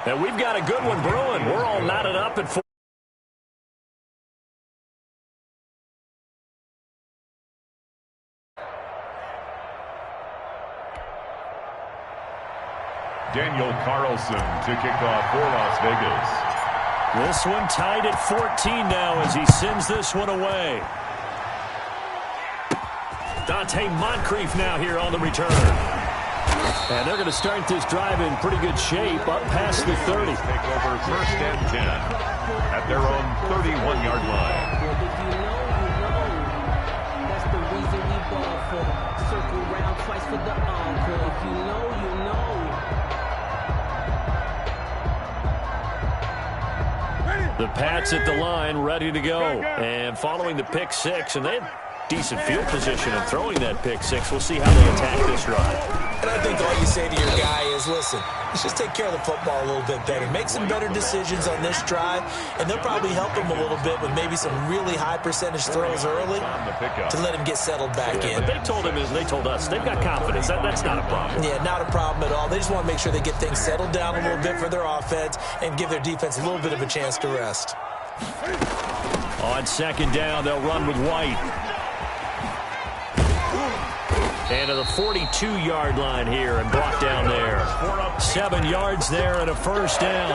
And we've got a good one brewing. We're all knotted up at 4. Daniel Carlson to kick off for Las Vegas. This one tied at 14 now as he sends this one away. Dante Moncrief now here on the return. And they're going to start this drive in pretty good shape up past the 30. Take over first and 10 at their own 31-yard line. That's the reason we ball for. Circle round twice for the encore. If you know, you know. The Pats at the line, ready to go. And following the pick six, and they had decent field position in throwing that pick six. We'll see how they attack this drive. And I think all you say to your guy is, listen, let's just take care of the football a little bit better. Make some better decisions on this drive, and they'll probably help him a little bit with maybe some really high percentage throws early to let him get settled back in. But they told him, as they told us, they've got confidence. That's not a problem. Yeah, not a problem at all. They just want to make sure they get things settled down a little bit for their offense and give their defense a little bit of a chance to rest. On second down, they'll run with White. And to the 42-yard line here and brought down there. 7 yards there and a first down.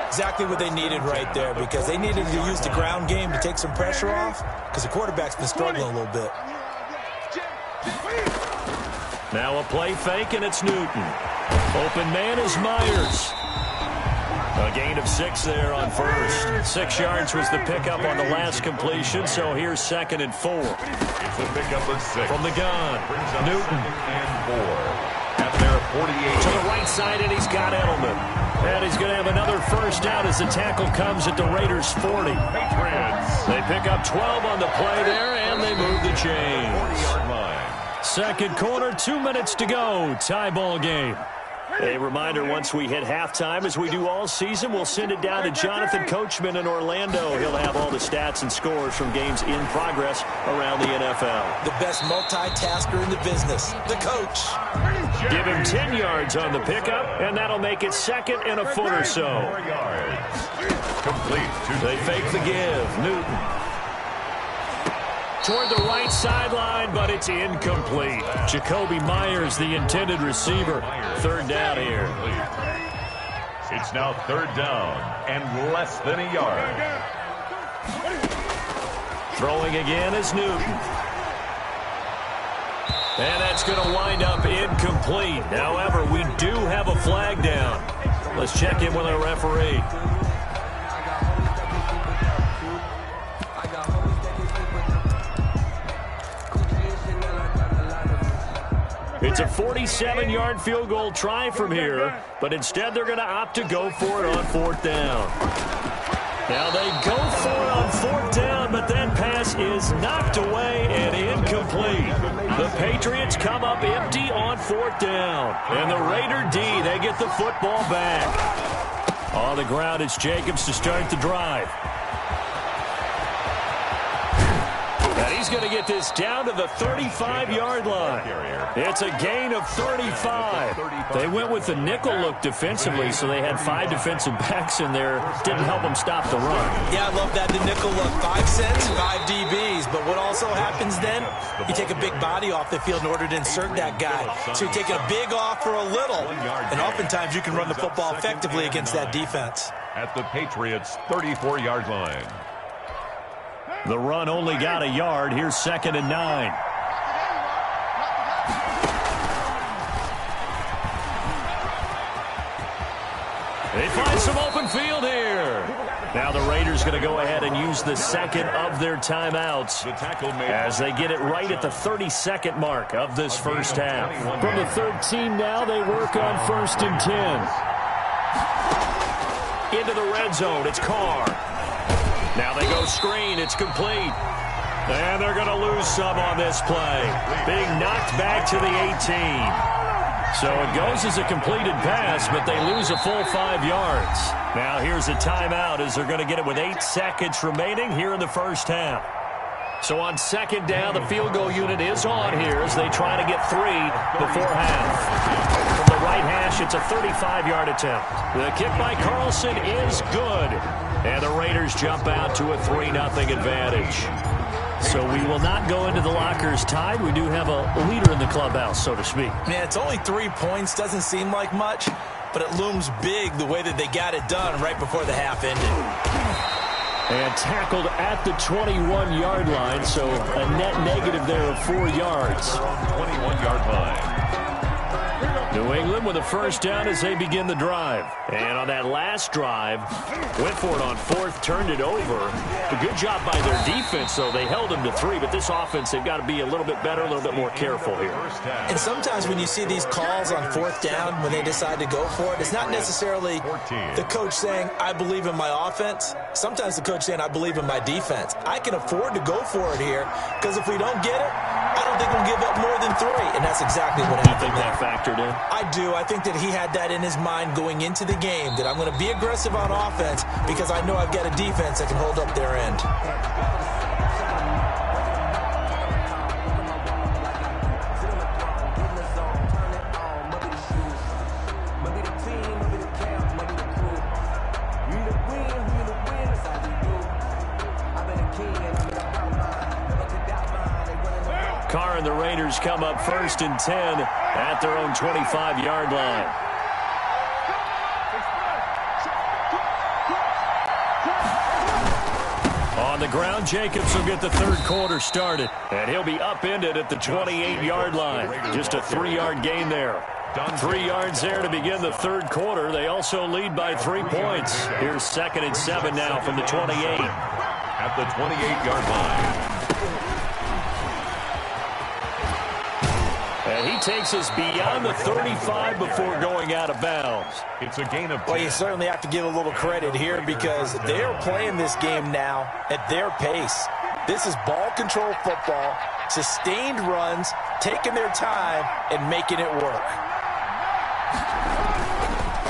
Exactly what they needed right there, because they needed to use the ground game to take some pressure off, because the quarterback's been struggling a little bit. Now a play fake, and it's Newton. Open man is Myers. A gain of 6 there on first. 6 yards was the pickup on the last completion, so here's 2nd and 4. It's a pickup of 6. From the gun, Newton. And 4 at their 48. To the right side, and he's got Edelman. And he's going to have another first down as the tackle comes at the Raiders' 40. Patriots. They pick up 12 on the play there, and they move the chains. 40-yard line. Second quarter, 2 minutes to go. Tie ball game. A reminder, once we hit halftime, as we do all season, we'll send it down to Jonathan Coachman in Orlando. He'll have all the stats and scores from games in progress around the NFL. The best multitasker in the business, the coach. Give him 10 yards on the pickup, and that'll make it 2nd and a foot or so. 4 yards. Complete. They fake the give. Newton. Toward the right sideline, but it's incomplete. Jacoby Myers, the intended receiver. 3rd down here. It's now 3rd down and less than a yard. Throwing again is Newton. And that's going to wind up incomplete. However, we do have a flag down. Let's check in with our referee. It's a 47-yard field goal try from here, but instead they're going to opt to go for it on 4th down. Now they go for it on 4th down, but that pass is knocked away and incomplete. The Patriots come up empty on 4th down, and the Raider D, they get the football back. On the ground, it's Jacobs to start the drive. And he's going to get this down to the 35-yard line. It's a gain of 35. They went with the nickel look defensively, so they had 5 defensive backs in there. Didn't help them stop the run. Yeah, I love that, the nickel look. 5 cents, 5 DBs. But what also happens then, you take a big body off the field in order to insert that guy. So you're taking a big off for a little. And oftentimes you can run the football effectively against that defense. At the Patriots' 34-yard line. The run only got a yard. Here's 2nd and 9. They find some open field here. Now the Raiders going to go ahead and use the 2nd of their timeouts as they get it right at the 32nd mark of this first half. From the 13 now, they work on 1st and 10. Into the red zone, it's Carr. Now they go screen, it's complete. And they're going to lose some on this play. Being knocked back to the 18. So it goes as a completed pass, but they lose a full 5 yards. Now here's a timeout as they're going to get it with 8 seconds remaining here in the first half. So on 2nd down, the field goal unit is on here as they try to get 3 before half. From the right hash. It's a 35-yard attempt. The kick by Carlson is good. And the Raiders jump out to a 3-0 advantage. So we will not go into the lockers tied. We do have a leader in the clubhouse, so to speak. Yeah, it's only 3 points. Doesn't seem like much, but it looms big the way that they got it done right before the half ended. And tackled at the 21-yard line, so a net negative there of 4 yards. 21-yard line. New England with a first down as they begin the drive. And on that last drive, went for it on fourth, turned it over. A good job by their defense, though. They held them to 3, but this offense, they've got to be a little bit better, a little bit more careful here. And sometimes when you see these calls on fourth down, when they decide to go for it, it's not necessarily the coach saying, I believe in my offense. Sometimes the coach saying, I believe in my defense. I can afford to go for it here, because if we don't get it, I don't think we'll give up more than 3. And that's exactly what happened. You think that factored in? I do. I think that he had that in his mind going into the game, that I'm going to be aggressive on offense because I know I've got a defense that can hold up their end. Carr and the Raiders come up 1st and 10 at their own 25-yard line. On the ground, Jacobs will get the third quarter started, and he'll be upended at the 28-yard line. Just a 3-yard gain there. 3 yards there to begin the third quarter. They also lead by 3 points. Here's 2nd and 7 now from the 28. At the 28-yard line. And he takes us beyond the 35 before going out of bounds. It's a gain of 10. Well, you certainly have to give a little credit here because they are playing this game now at their pace. This is ball control football, sustained runs, taking their time, and making it work.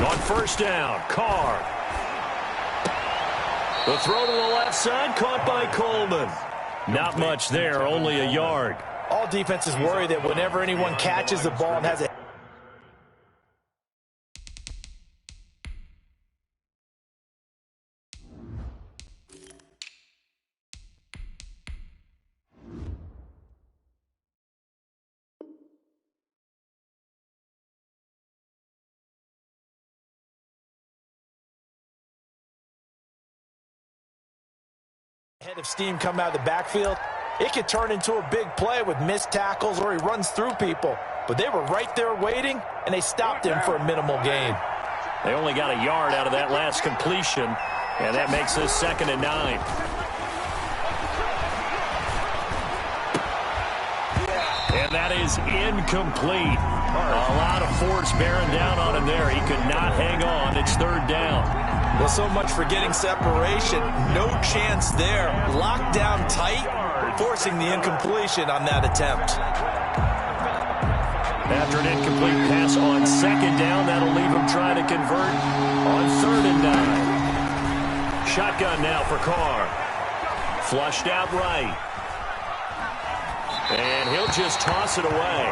On first down, Carr. The throw to the left side, caught by Coleman. Not much there, only a yard. All defenses worry that whenever anyone catches the ball and has a head of steam come out of the backfield, it could turn into a big play with missed tackles or he runs through people. But they were right there waiting, and they stopped him for a minimal gain. They only got a yard out of that last completion, and that makes this 2nd and 9. And that is incomplete. A lot of force bearing down on him there. He could not hang on. It's 3rd down. Well, so much for getting separation. No chance there. Locked down tight, forcing the incompletion on that attempt. After an incomplete pass on 2nd down, that'll leave him trying to convert on 3rd and 9. Shotgun now for Carr. Flushed out right. And he'll just toss it away.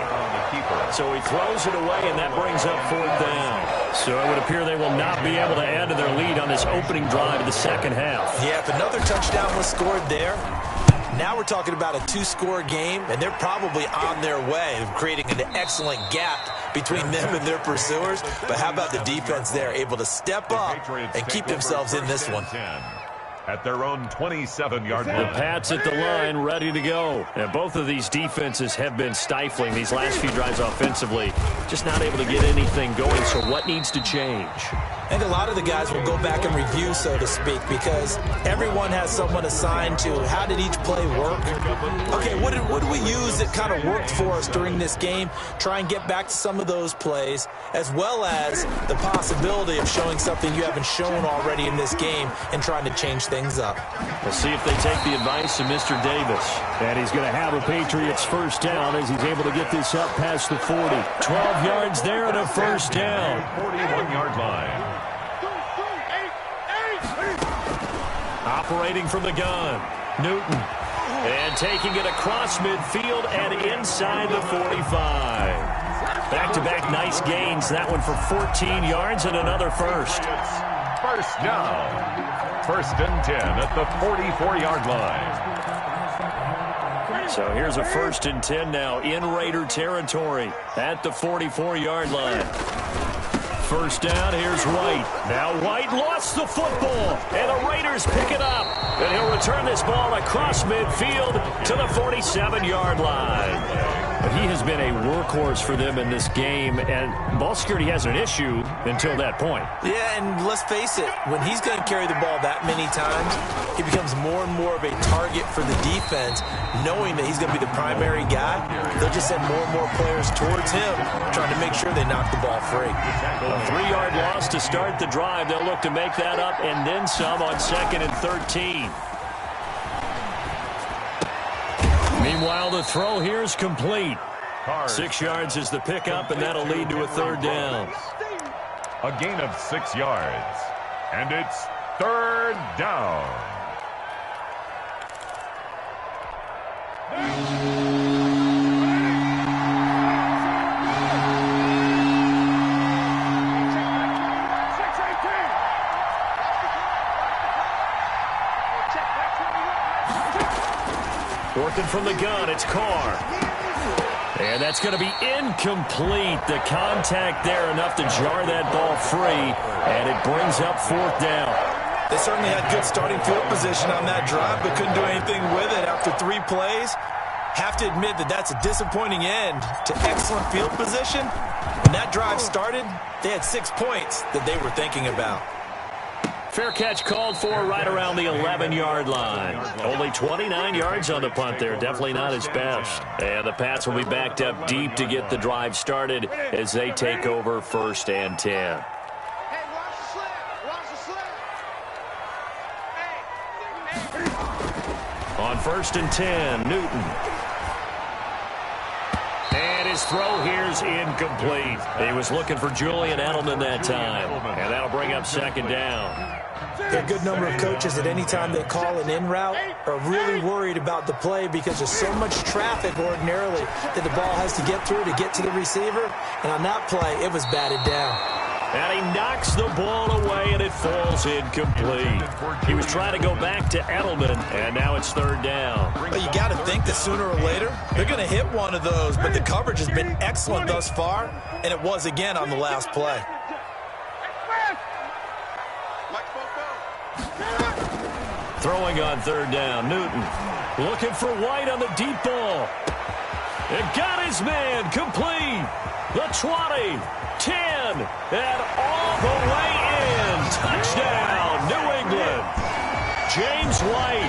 So he throws it away, and that brings up 4th down. So it would appear they will not be able to add to their lead on this opening drive of the second half. Yeah, if another touchdown was scored there, now we're talking about a 2-score game, and they're probably on their way of creating an excellent gap between them and their pursuers. But how about the defense there, able to step up and keep themselves in this one? At their own 27-yard line. The Pats at the line, ready to go. And both of these defenses have been stifling these last few drives offensively. Just not able to get anything going, so what needs to change? I think a lot of the guys will go back and review, so to speak, because everyone has someone assigned to how did each play work. Okay, what did we use that kind of worked for us during this game? Try and get back to some of those plays, as well as the possibility of showing something you haven't shown already in this game and trying to change things up. We'll see if they take the advice of Mr. Davis. And he's going to have a Patriots first down as he's able to get this up past the 40. 12 yards there and a first down. 41-yard line. Operating from the gun, Newton. And taking it across midfield and inside the 45. Back-to-back nice gains. That one for 14 yards and another first. First down. First and 10 at the 44-yard line. So here's a first and 10 now in Raider territory at the 44-yard line. First down, here's White. Now White lost the football, and the Raiders pick it up. And he'll return this ball across midfield to the 47-yard line. But he has been a workhorse for them in this game, and ball security hasn't an issue until that point. Yeah, and let's face it, when he's going to carry the ball that many times, he becomes more and more of a target for the defense, knowing that he's going to be the primary guy. They'll just send more and more players towards him, trying to make sure they knock the ball free. A 3-yard loss to start the drive. They'll look to make that up and then some on 2nd and 13. Meanwhile, the throw here is complete. 6 yards is the pickup, and that'll lead to a third down. A gain of 6 yards. And it's third down. Working from the gun, it's Carr. And that's going to be incomplete. The contact there enough to jar that ball free, and it brings up 4th down. They certainly had good starting field position on that drive, but couldn't do anything with it after 3 plays. Have to admit that that's a disappointing end to excellent field position. When that drive started, they had 6 points that they were thinking about. Fair catch called for right around the 11-yard line. Only 29 yards on the punt there. Definitely not his best. And the Pats will be backed up deep to get the drive started as they take over 1st and 10. On 1st and 10, Newton. And his throw here's incomplete. He was looking for Julian Edelman that time. And that'll bring up 2nd down. A good number of coaches at any time they call an in route are really worried about the play because there's so much traffic ordinarily that the ball has to get through to get to the receiver. And on that play, it was batted down. And he knocks the ball away, and it falls incomplete. He was trying to go back to Edelman, and now it's 3rd down. Well, you got to think that sooner or later they're going to hit one of those, but the coverage has been excellent thus far, and it was again on the last play. Throwing on 3rd down, Newton. Looking for White on the deep ball. It got his man complete. The 20, 10, and all the way in. Touchdown, New England. James White,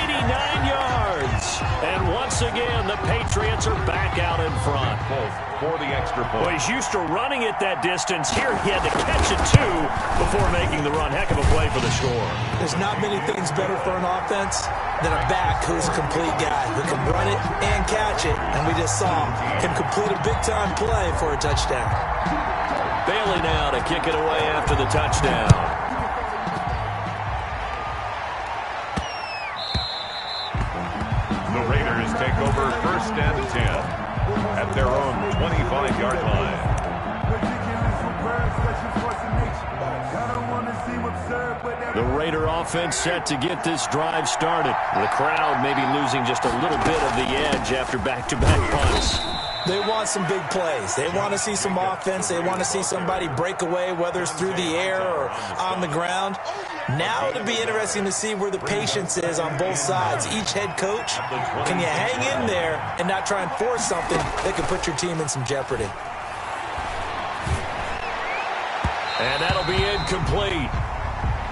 89 yards. And once again, the Patriots are back out in front. For the extra point. Well, he's used to running it that distance. Here he had to catch it, too, before making the run. Heck of a play for the score. There's not many things better for an offense than a back who's a complete guy, who can run it and catch it. And we just saw him complete a big-time play for a touchdown. Bailey now to kick it away after the touchdown. The Raiders take over 1st and 10 at their own 25-yard line. The Raider offense set to get this drive started. The crowd maybe losing just a little bit of the edge after back-to-back punts. They want some big plays. They want to see some offense. They want to see somebody break away, whether it's through the air or on the ground. Now it'll be interesting to see where the patience is on both sides. Each head coach, can you hang in there and not try and force something that could put your team in some jeopardy? And that'll be incomplete.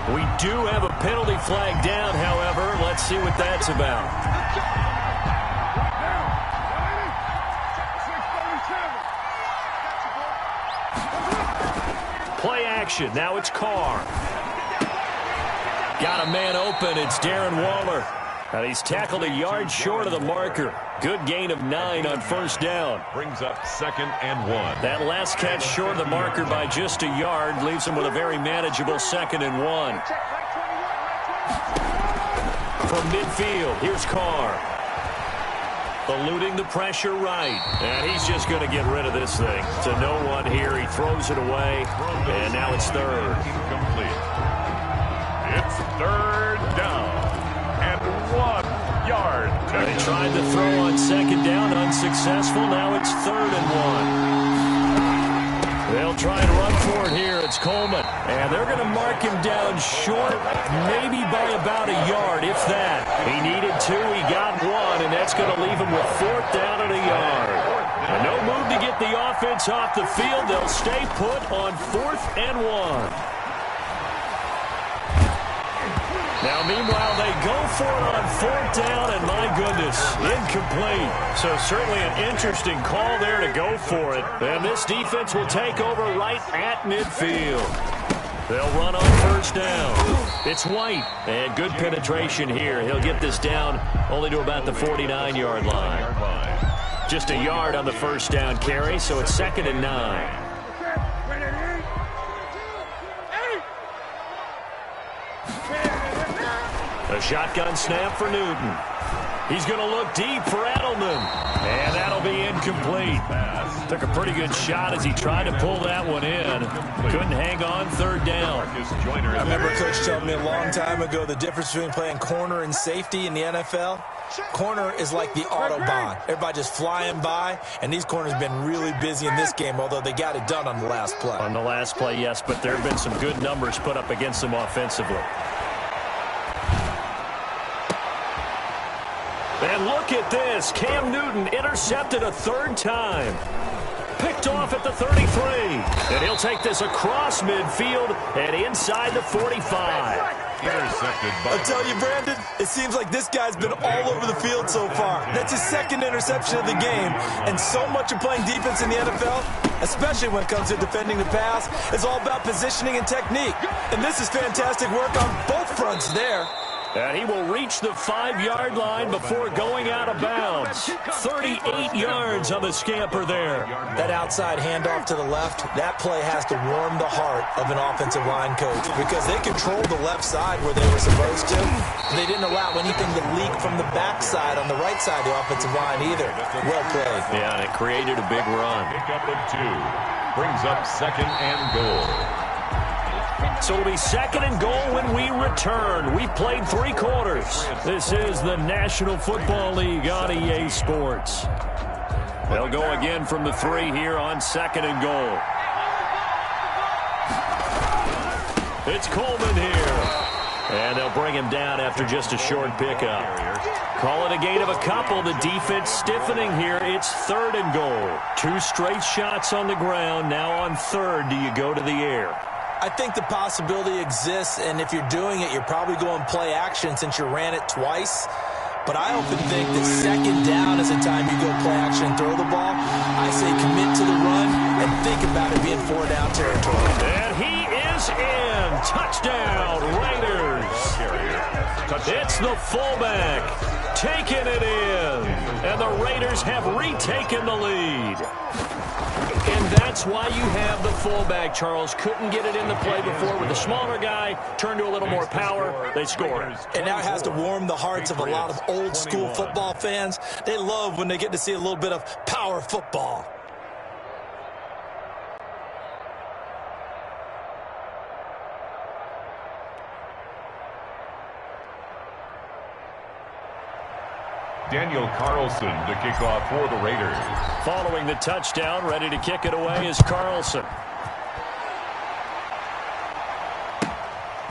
We do have a penalty flag down, however. Let's see what that's about. Play action. Now it's Carr. Got a man open. It's Darren Waller. And he's tackled a yard short of the marker. Good gain of 9 on 1st down. Brings up 2nd and 1. That last catch short of the marker by just a yard leaves him with a very manageable 2nd and 1. From midfield, here's Carr. eluding the pressure right. And he's just going to get rid of this thing. To no one here. He throws it away, and now it's third. Incomplete. It's third down and 1 yard. They tried to throw on second down, unsuccessful. Now it's 3rd and 1. They'll try and run for it here. It's Coleman. And they're going to mark him down short, maybe by about a yard, if that. He needed 2. He got 1, and that's going to leave him with 4th down and a yard. And no move to get the offense off the field. They'll stay put on 4th and 1. Now, meanwhile, they go for it on 4th down, and my goodness, incomplete. So certainly an interesting call there to go for it. And this defense will take over right at midfield. They'll run on 1st down. It's White, and good penetration here. He'll get this down only to about the 49-yard line. Just a yard on the 1st down carry, so it's 2nd and 9. A shotgun snap for Newton. He's going to look deep for Edelman. And that'll be incomplete. Took a pretty good shot as he tried to pull that one in. Couldn't hang on 3rd down. I remember Coach telling me a long time ago the difference between playing corner and safety in the NFL. Corner is like the Autobahn. Everybody just flying by, and these corners have been really busy in this game, although they got it done on the last play. On the last play, yes, but there have been some good numbers put up against them offensively. And look at this. Cam Newton intercepted a 3rd time. Picked off at the 33. And he'll take this across midfield and inside the 45. Intercepted by... I'll tell you, Brandon, it seems like this guy's been all over the field so far. That's his 2nd interception of the game. And so much of playing defense in the NFL, especially when it comes to defending the pass, is all about positioning and technique. And this is fantastic work on both fronts there. And he will reach the 5-yard line before going out of bounds. 38 yards on the scamper there. That outside handoff to the left, that play has to warm the heart of an offensive line coach because they controlled the left side where they were supposed to. They didn't allow anything to leak from the backside on the right side of the offensive line either. Well played. Yeah, and it created a big run. Pickup of 2. Brings up 2nd and goal. So it'll be 2nd and goal when we return. We've played 3 quarters. This is the National Football League on EA Sports. They'll go again from the 3 here on 2nd and goal. It's Coleman here. And they'll bring him down after just a short pickup. Call it a gain of a couple. The defense stiffening here. It's 3rd and goal. 2 straight shots on the ground. Now on 3rd, do you go to the air? I think the possibility exists, and if you're doing it, you're probably going play action since you ran it twice. But I often think that 2nd down is the time you go play action and throw the ball. I say commit to the run and think about it being 4-down territory. And he is in. Touchdown, Raiders. It's the fullback taking it in. And the Raiders have retaken the lead. And that's why you have the fullback, Charles. Couldn't get it in the play before with the smaller guy. Turned to a little more power. They score. And now it has to warm the hearts of a lot of old-school football fans. They love when they get to see a little bit of power football. Daniel Carlson to kick off for the Raiders. Following the touchdown, ready to kick it away is Carlson.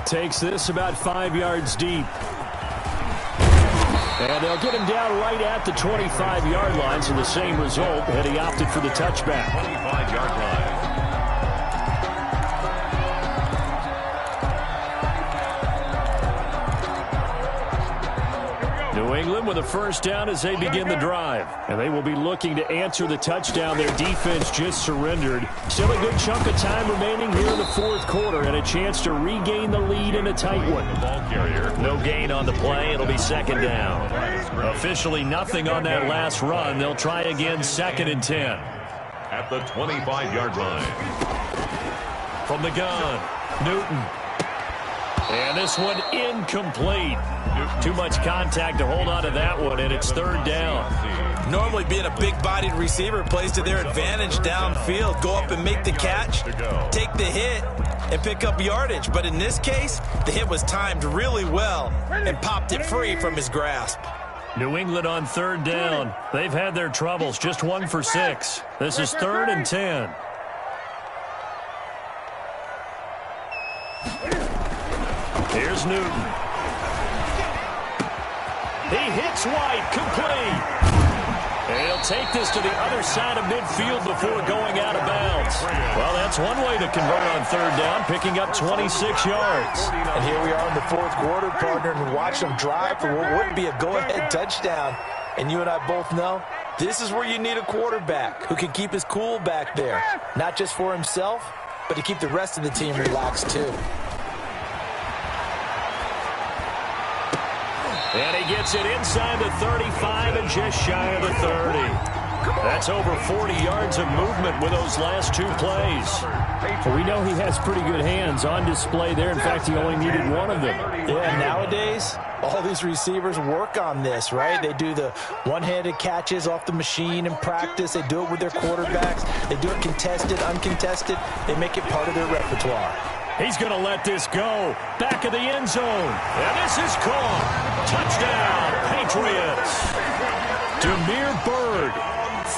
Takes this about 5 yards deep. And they'll get him down right at the 25-yard line, so the same result, and he opted for the touchback. 25-yard line. New England with a 1st down as they begin the drive. And they will be looking to answer the touchdown their defense just surrendered. Still a good chunk of time remaining here in the 4th quarter and a chance to regain the lead in a tight one. No gain on the play. It'll be 2nd down. Officially nothing on that last run. They'll try again 2nd and 10. At the 25-yard line. From the gun, Newton. And this one incomplete. Too much contact to hold on to that one, and it's third down. Normally being a big-bodied receiver plays to their advantage downfield. Go up and make the catch, take the hit, and pick up yardage. But in this case, the hit was timed really well and popped it free from his grasp. New England on third down. They've had their troubles, just 1 for 6. This is 3rd and 10. Here's Newton. He hits White, complete. And he'll take this to the other side of midfield before going out of bounds. Well, that's one way to convert on third down, picking up 26 yards. And here we are in the 4th quarter, partner, and watch them drive for what would be a go-ahead touchdown. And you and I both know this is where you need a quarterback who can keep his cool back there, not just for himself, but to keep the rest of the team relaxed too. And he gets it inside the 35 and just shy of the 30. That's over 40 yards of movement with those last 2 plays. Well, we know he has pretty good hands on display there. In fact, he only needed one of them. Yeah, nowadays, all these receivers work on this, right? They do the one-handed catches off the machine in practice. They do it with their quarterbacks. They do it contested, uncontested. They make it part of their repertoire. He's going to let this go. Back of the end zone. And this is caught. Touchdown, Patriots. Demir Bird,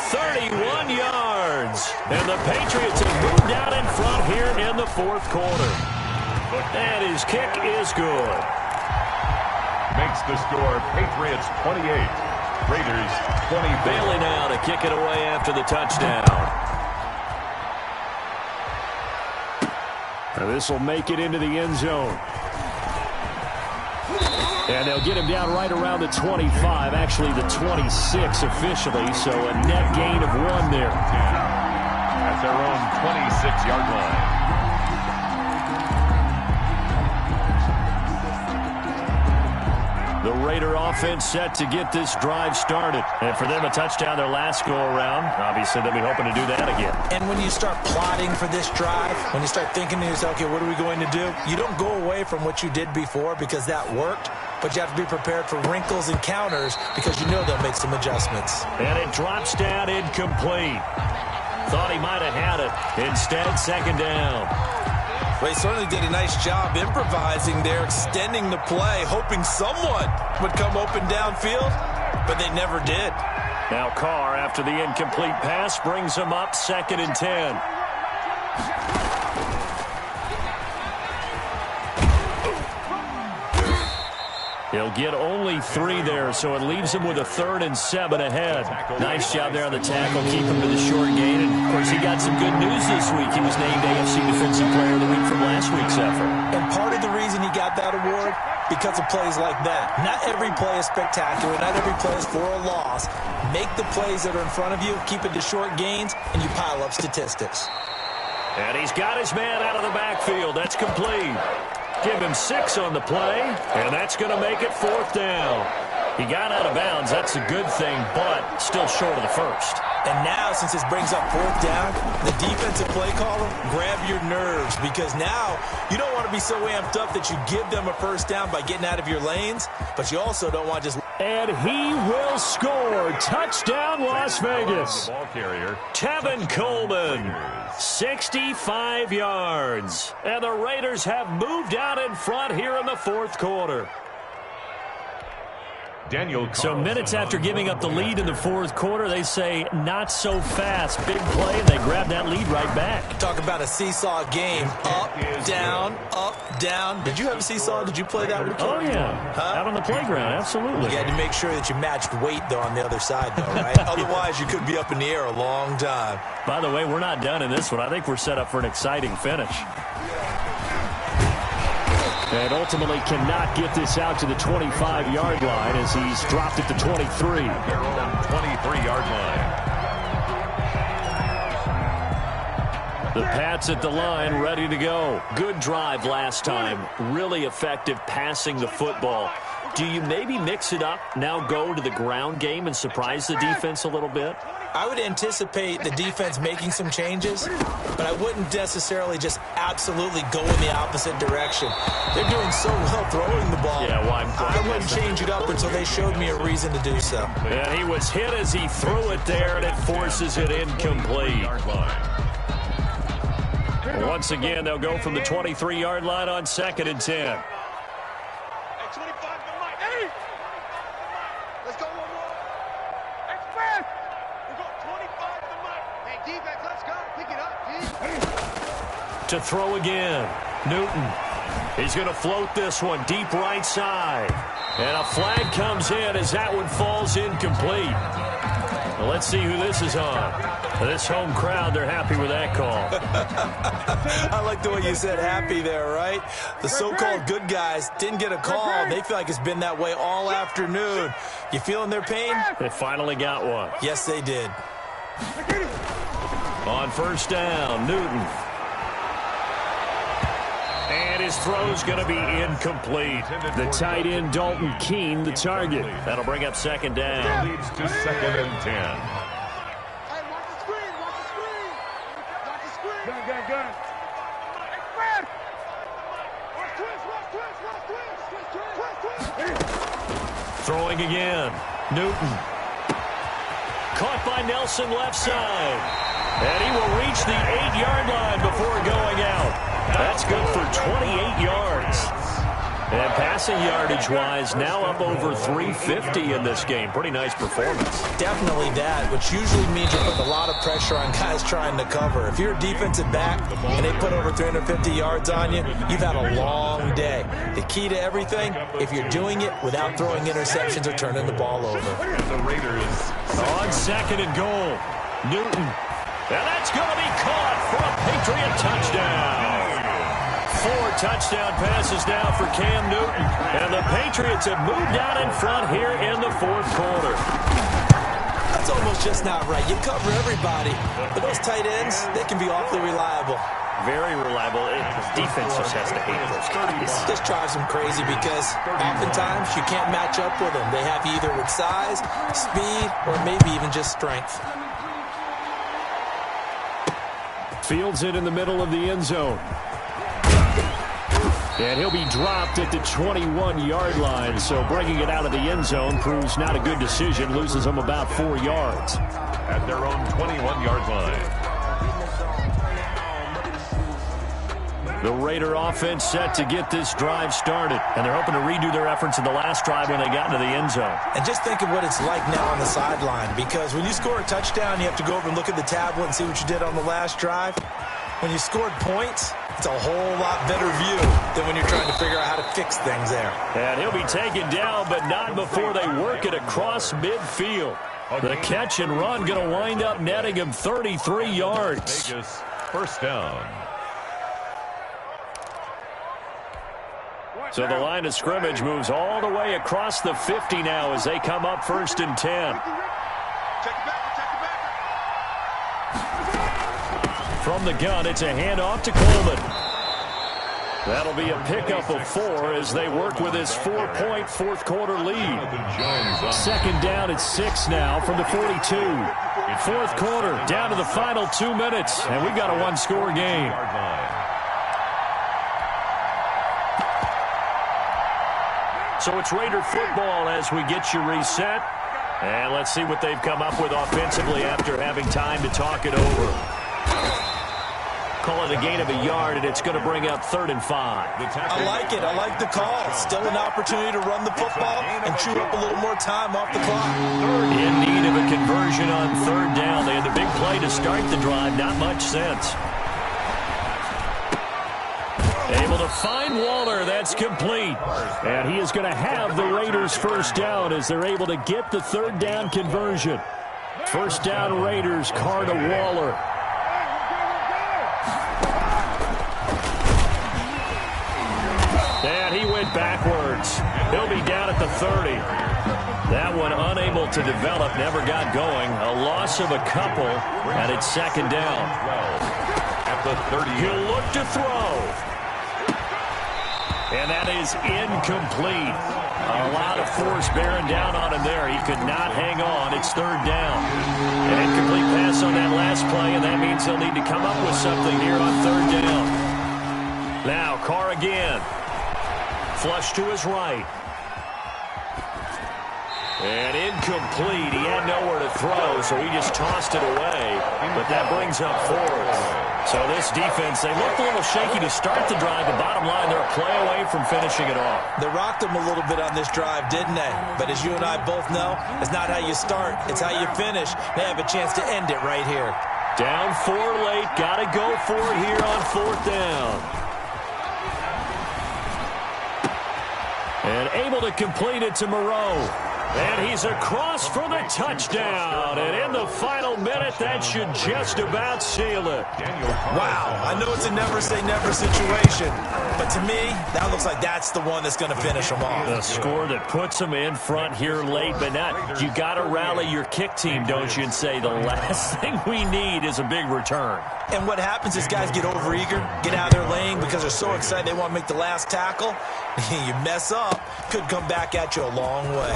31 yards. And the Patriots have moved out in front here in the 4th quarter. And his kick is good. Makes the score Patriots 28, Raiders 20. Bailey now to kick it away after the touchdown. This will make it into the end zone. And they'll get him down right around the 25, actually the 26 officially, so a net gain of 1 there. At their own 26-yard line. The Raider offense set to get this drive started. And for them, a touchdown their last go-around. Obviously, they'll be hoping to do that again. And when you start plotting for this drive, when you start thinking to yourself, okay, what are we going to do? You don't go away from what you did before because that worked, but you have to be prepared for wrinkles and counters because you know they'll make some adjustments. And it drops down incomplete. Thought he might have had it. Instead, 2nd down. Well, he certainly did a nice job improvising there, extending the play, hoping someone would come open downfield, but they never did. Now Carr, after the incomplete pass, brings him up 2nd and 10. He'll get only 3 there, so it leaves him with a 3rd and 7 ahead. Nice job there on the tackle, keep him to the short gain. And, of course, he got some good news this week. He was named AFC Defensive Player of the Week from last week's effort. And part of the reason he got that award, because of plays like that. Not every play is spectacular. Not every play is for a loss. Make the plays that are in front of you, keep it to short gains, and you pile up statistics. And he's got his man out of the backfield. That's complete. Give him 6 on the play, and that's going to make it 4th down. He got out of bounds. That's a good thing, but still short of the 1st. And now, since this brings up 4th down, the defensive play caller, grab your nerves, because now you don't want to be so amped up that you give them a 1st down by getting out of your lanes, but you also don't want to just... And he will score. Touchdown, Las Vegas. Ball carrier, Tevin Coleman, 65 yards. And the Raiders have moved out in front here in the 4th quarter. So minutes after giving up the lead in the 4th quarter, they say not so fast. Big play, and they grab that lead right back. Talk about a seesaw game. Up, down, up, down. Did you have a seesaw? Did you play that with a kid? Oh, yeah. Out on the playground, absolutely. You had to make sure that you matched weight, though, on the other side, though, right? Otherwise, you could be up in the air a long time. By the way, we're not done in this one. I think we're set up for an exciting finish. And ultimately cannot get this out to the 25-yard line as he's dropped it to 23. Their own 23-yard line. The Pats at the line, ready to go. Good drive last time. Really effective passing the football. Do you maybe mix it up, now go to the ground game and surprise the defense a little bit? I would anticipate the defense making some changes, but I wouldn't necessarily just absolutely go in the opposite direction. They're doing so well throwing the ball. Yeah, well, I wouldn't change it up until they showed me a reason to do so. And he was hit as he threw it there, and it forces it incomplete. Once again, they'll go from the 23-yard line on 2nd and 10. To throw again. Newton. He's going to float this one deep right side. And a flag comes in as that one falls incomplete. Well, let's see who this is on. This home crowd, they're happy with that call. I like the way you said happy there, right? The so-called good guys didn't get a call. They feel like it's been that way all afternoon. You feeling their pain? They finally got one. Yes, they did. On 1st down, Newton. And his throw's going to be incomplete. The tight end, Dalton Keene, the target. That'll bring up 2nd down. Leads to 2nd and 10. Throwing again. Newton. Caught by Nelson left side. And he will reach the 8-yard line before going out. That's good for 28 yards. And passing yardage-wise, now up over 350 in this game. Pretty nice performance. Definitely that, which usually means you're putting a lot of pressure on guys trying to cover. If you're a defensive back and they put over 350 yards on you, you've had a long day. The key to everything, if you're doing it without throwing interceptions or turning the ball over. And the Raiders on 2nd and goal. Newton. And that's going to be caught for a Patriot touchdown. 4 touchdown passes now for Cam Newton. And the Patriots have moved out in front here in the 4th quarter. That's almost just not right. You cover everybody. But those tight ends, they can be awfully reliable. Very reliable. Defense just has to hate those guys. This drives them crazy because oftentimes you can't match up with them. They have you either with size, speed, or maybe even just strength. Fields it in the middle of the end zone. And he'll be dropped at the 21-yard line, so bringing it out of the end zone proves not a good decision, loses them about 4 yards. At their own 21-yard line. The Raider offense set to get this drive started, and they're hoping to redo their efforts in the last drive when they got into the end zone. And just think of what it's like now on the sideline, because when you score a touchdown, you have to go over and look at the tablet and see what you did on the last drive. When you scored points, it's a whole lot better view than when you're trying to figure out how to fix things there. And he'll be taken down, but not before they work it across midfield. The catch and run going to wind up netting him 33 yards. Vegas, 1st down. So the line of scrimmage moves all the way across the 50 now as they come up 1st and 10. From the gun, it's a handoff to Coleman. That'll be a pickup of 4 as they work with his 4-point 4th quarter lead. 2nd down at 6 now from the 42. 4th quarter, down to the final 2 minutes, and we've got a 1-score game. So it's Raider football as we get you reset. And let's see what they've come up with offensively after having time to talk it over. Call it a gain of a yard, and it's going to bring up 3rd and 5. I like it. I like the call. Still an opportunity to run the football and chew up a little more time off the clock. In need of a conversion on 3rd down. They had the big play to start the drive. Not much sense. Able to find Waller. That's complete. And he is going to have the Raiders' 1st down as they're able to get the 3rd down conversion. 1st down Raiders, Carr to Waller. And he went backwards. He'll be down at the 30. That one unable to develop, never got going. A loss of a couple, and it's 2nd down. at the 30. He'll look to throw. And that is incomplete. A lot of force bearing down on him there. He could not hang on. It's third down. An incomplete pass on that last play, and that means he'll need to come up with something here on third down. Now, Carr again. Flush to his right. And incomplete. He had nowhere to throw, so he just tossed it away. But that brings up fourth. So this defense, they looked a little shaky to start the drive, but bottom line, they're a play away from finishing it off. They rocked them a little bit on this drive, didn't they? But as you and I both know, it's not how you start, it's how you finish. They have a chance to end it right here. Down 4 late. Got to go for it here on fourth down. And able to complete it to Moreau. And he's across for the touchdown. And in the final minute, that should just about seal it. Wow, I know it's a never-say-never situation, but to me, that looks like that's the one that's going to finish them off. The score that puts them in front here late, but not. You got to rally your kick team, don't you, and say the last thing we need is a big return. And what happens is guys get overeager, get out of their lane because they're so excited they want to make the last tackle. You mess up, could come back at you a long way.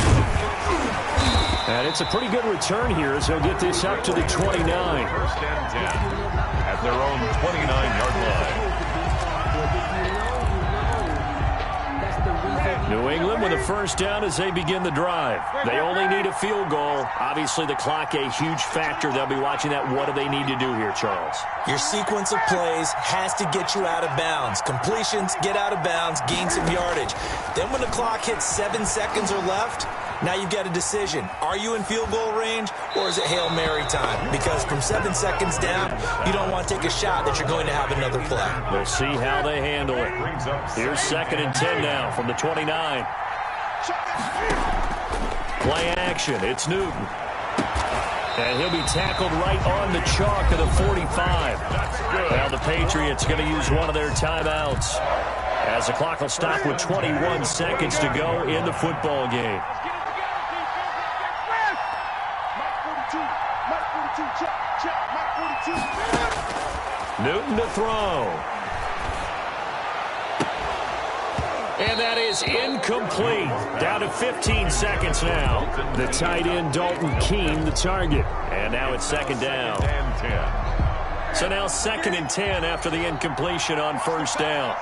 And it's a pretty good return here as he'll get this up to the 29. First and 10 at their own 29-yard line. New England with a first down as they begin the drive. They only need a field goal. Obviously, the clock a huge factor. They'll be watching that. What do they need to do here, Charles? Your sequence of plays has to get you out of bounds. Completions, get out of bounds, gain some yardage. Then when the clock hits 7 seconds or left, now you've got a decision. Are you in field goal range or is it Hail Mary time? Because from 7 seconds down, you don't want to take a shot that you're going to have another play. We'll see how they handle it. Here's 2nd and 10 now from the 29. Play action. It's Newton. And he'll be tackled right on the chalk of the 45. Now the Patriots going to use one of their timeouts as the clock will stop with 21 seconds to go in the football game. Newton to throw. And that is incomplete. Down to 15 seconds now. The tight end, Dalton Keene, the target. And now it's 2nd down. So now 2nd and 10 after the incompletion on first down.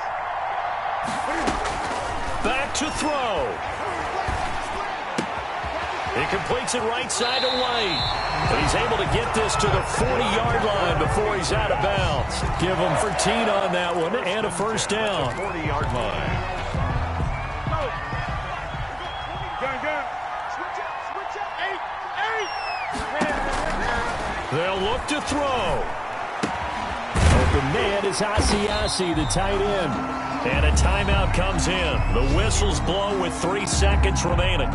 Back to throw. He completes it right side to White. But he's able to get this to the 40-yard line before he's out of bounds. Give him 13 on that one and a first down. 40-yard line. They'll look to throw. Open man is Asiasi, the tight end. And a timeout comes in. The whistles blow with 3 seconds remaining.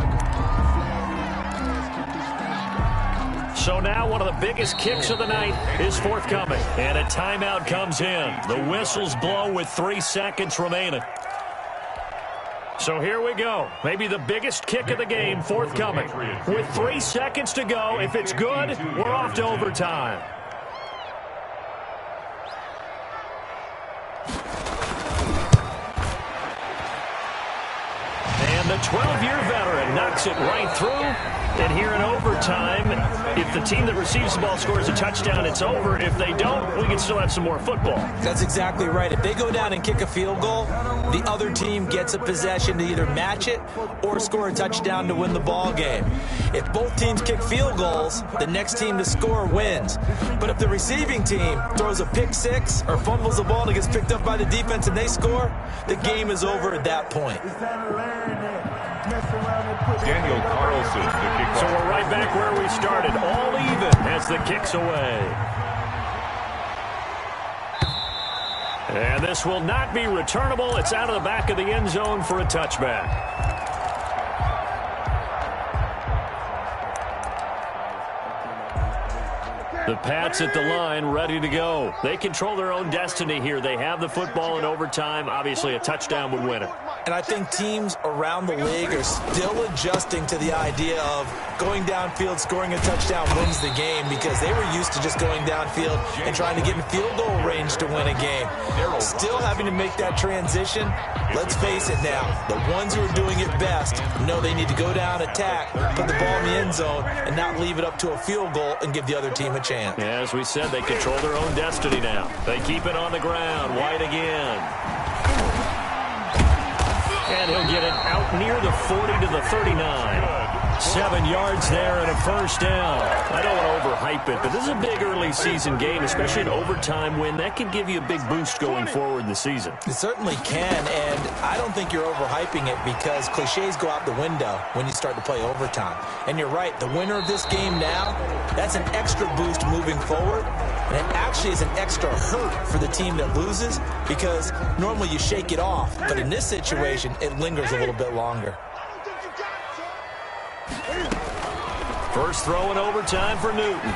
So now one of the biggest kicks of the night is forthcoming. And a timeout comes in. The whistles blow with 3 seconds remaining. So here we go. Maybe the biggest kick of the game forthcoming. With 3 seconds to go, if it's good, we're off to overtime. And the 12-year veteran knocks it right through. And here in overtime, if the team that receives the ball scores a touchdown, it's over. If they don't, we can still have some more football. That's exactly right. If they go down and kick a field goal, the other team gets a possession to either match it or score a touchdown to win the ball game. If both teams kick field goals, the next team to score wins. But if the receiving team throws a pick six or fumbles the ball and it gets picked up by the defense and they score, the game is over at that point. Daniel Carlson, the kickoff. So we're right back where we started, all even as the kick's away. And this will not be returnable. It's out of the back of the end zone for a touchback. The Pats at the line, ready to go. They control their own destiny here. They have the football in overtime. Obviously, a touchdown would win it. And I think teams around the league are still adjusting to the idea of going downfield, scoring a touchdown wins the game, because they were used to just going downfield and trying to get in field goal range to win a game. Still having to make that transition. Let's face it now, the ones who are doing it best know they need to go down, attack, put the ball in the end zone, and not leave it up to a field goal and give the other team a chance. Yeah, as we said, they control their own destiny now. They keep it on the ground. White again. And he'll get it out near the 40 to the 39. 7 yards there and a first down. I don't want to overhype it, but this is a big early season game, especially an overtime win. That can give you a big boost going forward in the season. It certainly can, and I don't think you're overhyping it, because cliches go out the window when you start to play overtime. And you're right, the winner of this game now, that's an extra boost moving forward, and it actually is an extra hurt for the team that loses, because normally you shake it off, but in this situation, it lingers a little bit longer. First throw in overtime for Newton.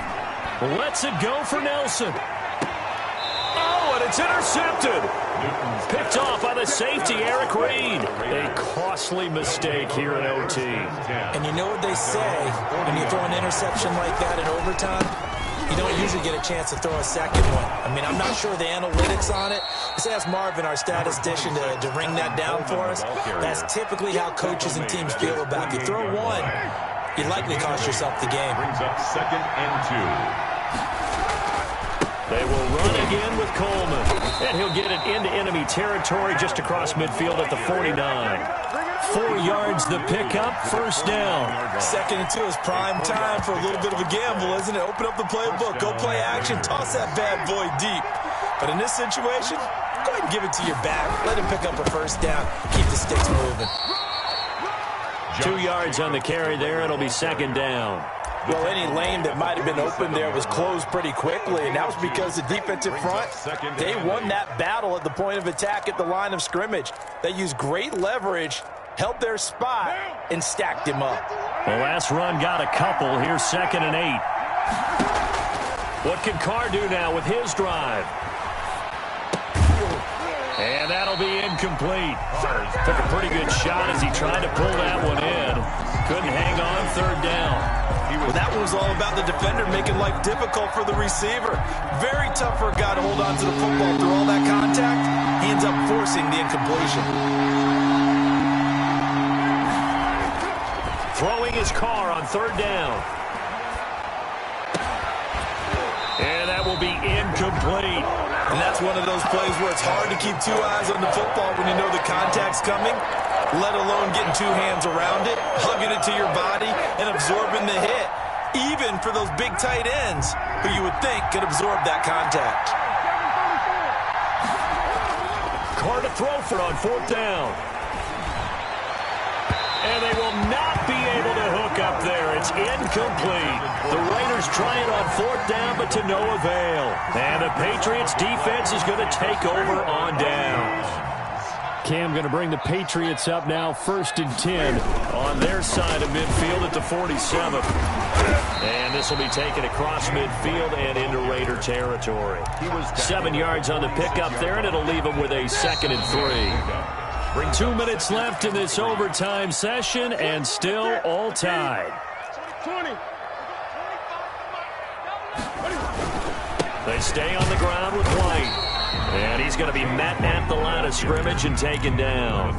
Lets it go for Nelson. Oh, and it's intercepted. Picked off by the safety, Eric Reed. A costly mistake here in OT. And you know what they say, when you throw an interception like that in overtime, you don't usually get a chance to throw a second one. I mean, I'm not sure the analytics on it. Let's ask Marvin, our statistician, to ring that down for us. That's typically how coaches and teams feel about it. You throw one, you likely cost yourself the game. Brings up 2nd and 2. They will run again with Coleman. And he'll get it into enemy territory just across midfield at the 49. 4 yards the pickup, first down. 2nd and 2 is prime time for a little bit of a gamble, isn't it? Open up the playbook, go play action, toss that bad boy deep. But in this situation, go ahead and give it to your back. Let him pick up a first down. Keep the sticks moving. 2 yards on the carry there. It'll be 2nd down. Well, any lane that might have been open there was closed pretty quickly, and that was because the defensive front, they won that battle at the point of attack at the line of scrimmage. They used great leverage, held their spot, and stacked him up. The last run got a couple. Here's 2nd and 8. What can Carr do now with his drive? And that'll be incomplete. Took a pretty good shot as he tried to pull that one in. Couldn't hang on, 3rd down. Well, that was all about the defender making life difficult for the receiver. Very tough for a guy to hold on to the football through all that contact. He ends up forcing the incompletion. Throwing his Carr on 3rd down. And that will be incomplete. And that's one of those plays where it's hard to keep 2 eyes on the football when you know the contact's coming, let alone getting 2 hands around it, hugging it to your body, and absorbing the hit, even for those big tight ends who you would think could absorb that contact. Carr to throw for it on 4th down. And they will not be able to hook up there. It's incomplete. The Raiders try it on 4th down, but to no avail. And the Patriots defense is going to take over on downs. Cam going to bring the Patriots up now, 1st and 10. On their side of midfield at the 47. And this will be taken across midfield and into Raider territory. 7 yards on the pickup there, and it'll leave them with a 2nd and 3. 2 minutes left in this overtime session, and still all tied. They stay on the ground with White. And he's going to be met at the line of scrimmage and taken down.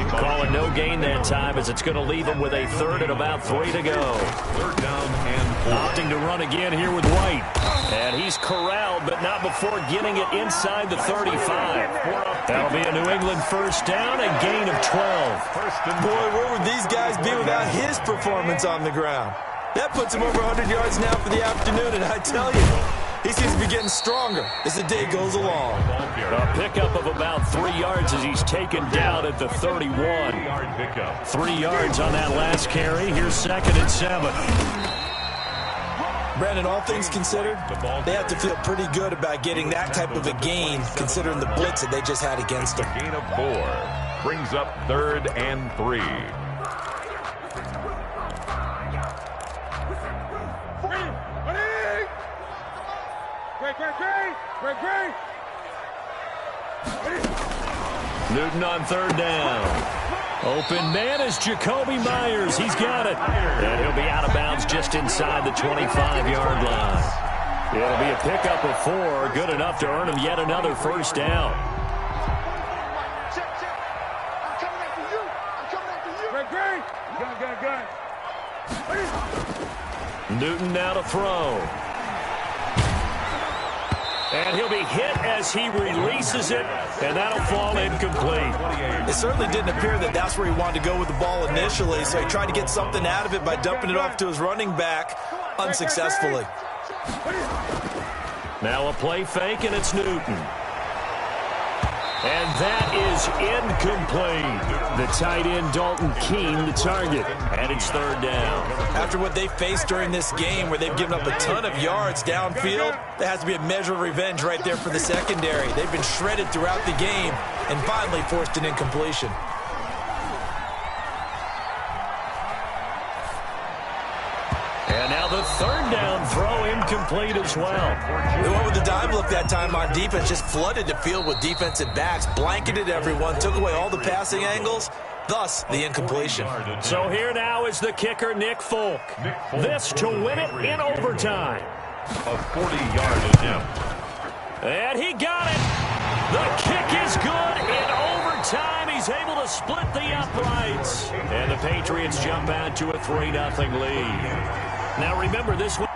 Calling no gain that time, as it's going to leave him with a 3rd and about 3 to go. 3rd down and 4. Opting to run again here with White. And he's corralled, but not before getting it inside the 35. That'll be a New England first down, a gain of 12. Boy, where would these guys be without his performance on the ground? That puts him over 100 yards now for the afternoon, and I tell you, he seems to be getting stronger as the day goes along. A pickup of about 3 yards as he's taken down at the 31. 3 yards on that last carry. Here's 2nd and 7. Brandon, all things considered, they have to feel pretty good about getting that type of a gain, considering the blitz that they just had against them. A gain of 4 brings up 3rd and 3. Newton on 3rd down. Open man is Jacoby Myers. He's got it. And he'll be out of bounds just inside the 25-yard line. It'll be a pickup of 4, good enough to earn him yet another first down. Newton now to throw. And he'll be hit as he releases it, and that'll fall incomplete. It certainly didn't appear that that's where he wanted to go with the ball initially, so he tried to get something out of it by dumping it off to his running back unsuccessfully. Now a play fake, and it's Newton. And that is incomplete. The tight end, Dalton Keene, the target. And it's third down. After what they faced during this game where they've given up a ton of yards downfield, there has to be a measure of revenge right there for the secondary. They've been shredded throughout the game and finally forced an incompletion. And now the third down throw incomplete as well. They went with the dime look that time on defense, just flooded the field with defensive backs, blanketed everyone, took away all the passing angles, thus the incompletion. So here now is the kicker, Nick Folk. This to win it in overtime. A 40-yard attempt. And he got it. The kick is good in overtime. He's able to split the uprights. And the Patriots jump out to a 3-0 lead. Now remember, this one